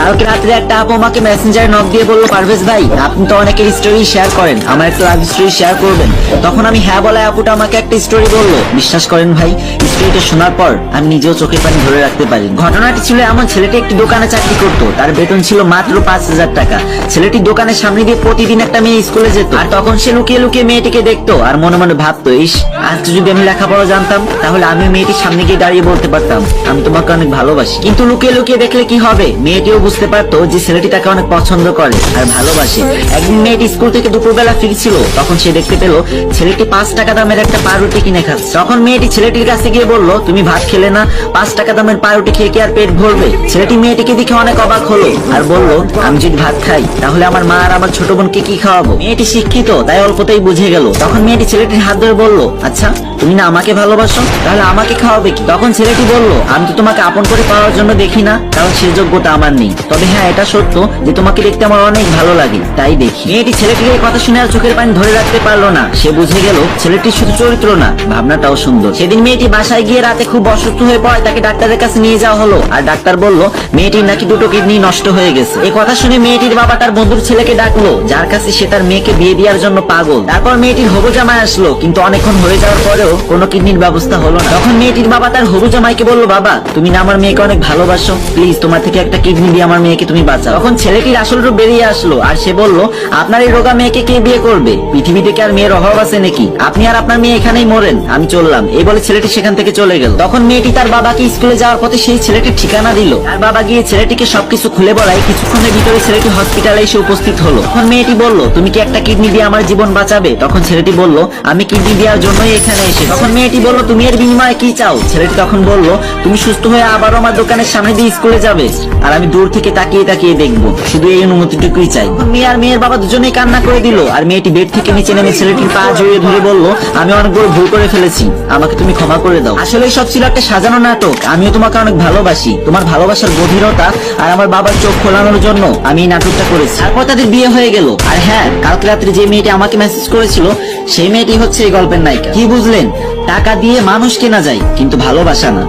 কালকে রাত্রে একটা আপু আমাকে মেসেঞ্জারে নক দিয়ে বললো, পারভেজ ভাই আপনি তো অনেকের স্টোরি শেয়ার করেন, আমার একটা লাভ স্টোরি শেয়ার করবেন। তখন আমি হ্যাঁ বলে আপুটা আমাকে একটা স্টোরি বললো। বিশ্বাস করেন ভাই, স্টোরিটা শোনার পর আমি নিজেও চোখের পানি ধরে রাখতে পারি। ঘটনাটি ছিল এমন, ছেলেটি একটি দোকানে চাকরি করতো, তার বেতন ছিল মাত্র 5,000 টাকা। ছেলেটি দোকানের সামনে দিয়ে প্রতিদিন একটা মেয়ে স্কুলে যেত, আর তখন সে লুকিয়ে লুকিয়ে মেয়েটিকে দেখতো আর মনে মনে ভাবতো, ইস আজকে যদি আমি লেখাপড়া জানতাম তাহলে আমি মেয়েটির সামনে গিয়ে দাঁড়িয়ে বলতে পারতাম আমি তোমাকে অনেক ভালোবাসি। কিন্তু লুকিয়ে লুকিয়ে দেখলে কি হবে, মেয়েটিও বুঝতে পারতো যে ছেলেটি তাকে অনেক পছন্দ করে আর ভালোবাসে। একদিন মেয়েটি স্কুল থেকে দুপুরবেলা ফিরছিল, তখন সে দেখতে পেল ছেলেটি 5 টাকা দামের একটা পাউরুটি কিনে খাচ্ছে। তখন মেয়েটি ছেলেটির কাছে গিয়ে বলল, তুমি ভাত খেলে না, 5 টাকা দামের পাউরুটি খেয়ে কি আর পেট ভরবে? ছেলেটি মেয়েটিকে দেখে অনেক অবাক হলো আর বলল, আমি যদি ভাত খাই তাহলে আমার মা আর আমার ছোট বোনকে কি খাওয়াবো? মেয়েটি শিক্ষিত তাই অল্পতেই বুঝে গেল। তখন মেয়েটি ছেলেটির হাত ধরে বলল, আচ্ছা তুমি না আমাকে ভালোবাসো, তাহলে আমাকে খাওয়াবে কি? তখন ছেলেটি বলল, আমি তো তোমাকে আপন করে পাওয়ার জন্য দেখি না, কারণ সে যোগ্যতা আমার নেই। তবে হ্যাঁ এটা সত্য যে তোমাকে দেখতে আমার অনেক ভালো লাগে, তাই দেখি। মেয়েটি ছেলেটির এই কথা শুনে আর চোখের পানি ধরে রাখতে পারলো না। সে বুঝে গেল ছেলেটির শুধু চরিত্র না, ভাবনাটাও সুন্দর। সেদিন মেয়েটি বাসায় গিয়ে রাতে খুব অসুস্থ হয়ে পড়ে, তাকে ডাক্তারের কাছে নিয়ে যাওয়া হলো। আর ডাক্তার বলল মেয়েটির নাকি 2টো কিডনি নষ্ট হয়ে গেছে। এই কথা শুনে মেয়েটির বাবা তার বন্ধুর ছেলেকে ডাকলো, যার কাছে সে তার মেয়েকে বিয়ে দেওয়ার জন্য পাগল। তারপর মেয়েটির হবু জামাই আসলো, কিন্তু অনেকক্ষণ হয়ে যাওয়ার পরেও কোনো কিডনির ব্যবস্থা হলো না। তখন মেয়েটির বাবা তার হবু জামাইকে বলল, বাবা তুমি না আমার মেয়েকে অনেক ভালোবাসো, প্লিজ তোমার থেকে একটা কিডনি দিয়ে আমার মেয়েকে তুমি বাঁচাও। তখন ছেলেটির আসল রূপ বেরিয়ে আসলো আর সে বলল, আপনার এই রোগা মেয়েকে কে বিয়ে করবে? পৃথিবীতে কি আর মেয়ের অভাব আছে নাকি? আপনি আর আপনার মেয়ে এখানেই মরেন, আমি চললাম। এই বলে ছেলেটি সেখান থেকে চলে গেল। তখন মেয়েটি তার বাবাকে স্কুলে যাওয়ার পথে সেই ছেলেটির ঠিকানা দিল। তার বাবা গিয়ে ছেলেটিকে সবকিছু খুলে বলায় কিছুক্ষণের ভিতরে ছেলেটি হসপিটালে এসে উপস্থিত হলো। তখন মেয়েটি বলল, তুমি কি একটা কিডনি দিয়ে আমার জীবন বাঁচাবে? তখন ছেলেটি বলল, আমি কিডনি দেওয়ার জন্যই এখানে এসেছি। তখন মেয়েটি বলল, তুমি এর বিনিময়ে কি চাও? ছেলেটি তখন বলল, তুমি সুস্থ হয়ে আবারও আমার দোকানের সামনে দিয়ে স্কুলে যাবে আর আমি দূর থেকে তাকিয়ে তাকিয়ে দেখবো, শুধু এই অনুমতিটুকুই চাই। মেয়ে আর মেয়ের বাবা দুজনেই কান্না করে দিল। আর মেয়েটি বেড থেকে নিচে নেমে ছেলেটির পা জড়িয়ে ধরে বলল, আমি অনেক বড় ভুল করে ফেলেছি, আমাকে তুমি ক্ষমা করে দাও। আসলে সব ছিল একটা সাজানো নাটক, আমিও তোমাকে অনেক ভালোবাসি। তোমার ভালোবাসার গভীরতা আর আমার বাবার চোখ খোলানোর জন্য আমি এই নাটকটা করেছি। তারপর তাদের বিয়ে হয়ে গেল। আর হ্যাঁ, কালকে রাত্রে যে মেয়েটি আমাকে মেসেজ করেছিল সেই মেয়েটি হচ্ছে এই গল্পের নায়িকা। কি বুঝলেন? টাকা দিয়ে মানুষ কেনা যায় কিন্তু ভালোবাসা না।